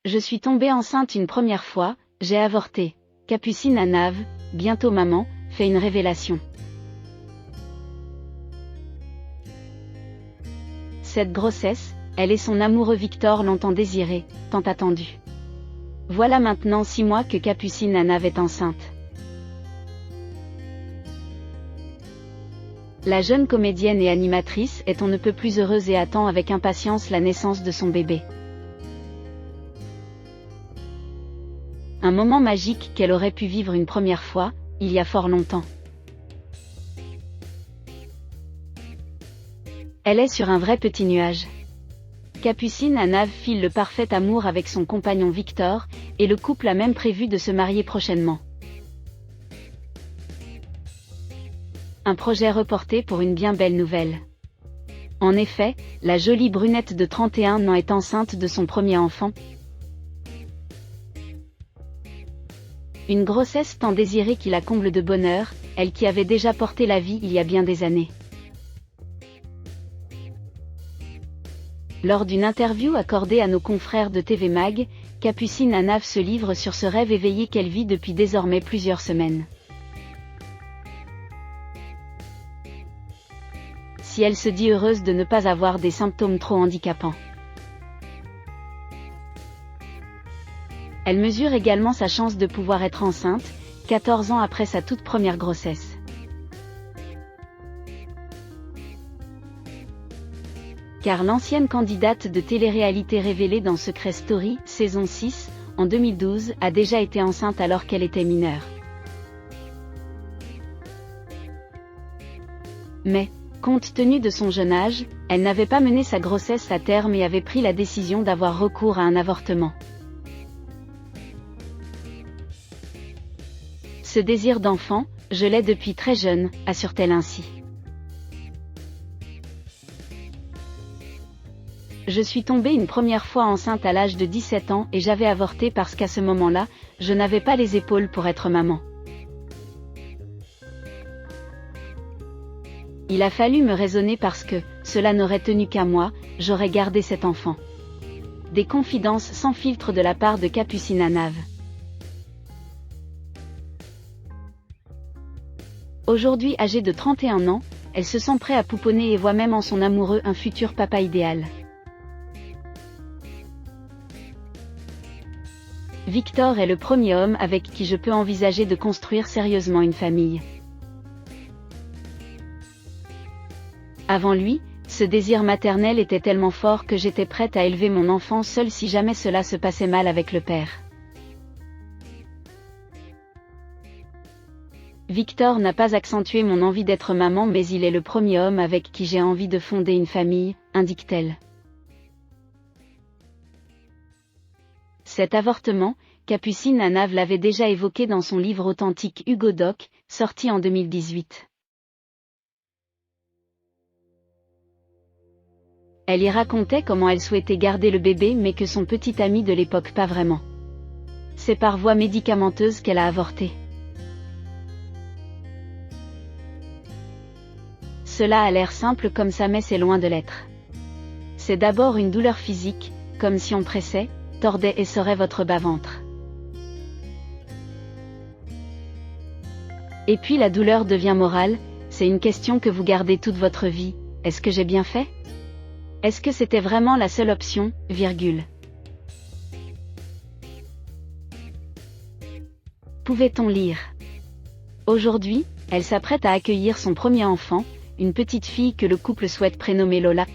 Je suis tombée enceinte une première fois, j'ai avorté. Capucine Anav, bientôt maman, fait une révélation. Cette grossesse, elle et son amoureux Victor l'ont tant désirée, tant attendue. Voilà maintenant 6 mois que Capucine Anav est enceinte. La jeune comédienne et animatrice est on ne peut plus heureuse et attend avec impatience la naissance de son bébé. Un moment magique qu'elle aurait pu vivre une première fois, il y a fort longtemps. Elle est sur un vrai petit nuage. Capucine Anav file le parfait amour avec son compagnon Victor, et le couple a même prévu de se marier prochainement. Un projet reporté pour une bien belle nouvelle. En effet, la jolie brunette de 31 ans est enceinte de son premier enfant. Une grossesse tant désirée qui la comble de bonheur, elle qui avait déjà porté la vie il y a bien des années. Lors d'une interview accordée à nos confrères de TV Mag, Capucine Anav se livre sur ce rêve éveillé qu'elle vit depuis désormais plusieurs semaines. Si elle se dit heureuse de ne pas avoir des symptômes trop handicapants. Elle mesure également sa chance de pouvoir être enceinte, 14 ans après sa toute première grossesse. Car l'ancienne candidate de télé-réalité révélée dans Secret Story, saison 6, en 2012, a déjà été enceinte alors qu'elle était mineure. Mais, compte tenu de son jeune âge, elle n'avait pas mené sa grossesse à terme et avait pris la décision d'avoir recours à un avortement. Ce désir d'enfant, je l'ai depuis très jeune, assure-t-elle ainsi. Je suis tombée une première fois enceinte à l'âge de 17 ans et j'avais avorté parce qu'à ce moment-là, je n'avais pas les épaules pour être maman. Il a fallu me raisonner parce que, cela n'aurait tenu qu'à moi, j'aurais gardé cet enfant. Des confidences sans filtre de la part de Capucine Anav. Aujourd'hui âgée de 31 ans, elle se sent prête à pouponner et voit même en son amoureux un futur papa idéal. Victor est le premier homme avec qui je peux envisager de construire sérieusement une famille. Avant lui, ce désir maternel était tellement fort que j'étais prête à élever mon enfant seule si jamais cela se passait mal avec le père. Victor n'a pas accentué mon envie d'être maman mais il est le premier homme avec qui j'ai envie de fonder une famille, indique-t-elle. Cet avortement, Capucine Anav l'avait déjà évoqué dans son livre authentique Hugo Doc, sorti en 2018. Elle y racontait comment elle souhaitait garder le bébé mais que son petit ami de l'époque pas vraiment. C'est par voie médicamenteuse qu'elle a avorté. Cela a l'air simple comme ça mais c'est loin de l'être. C'est d'abord une douleur physique, comme si on pressait, tordait et serrait votre bas-ventre. Et puis la douleur devient morale, c'est une question que vous gardez toute votre vie, est-ce que j'ai bien fait ? Est-ce que c'était vraiment la seule option, virgule. Pouvait-on lire ? Aujourd'hui, elle s'apprête à accueillir son premier enfant, une petite fille que le couple souhaite prénommer Lola.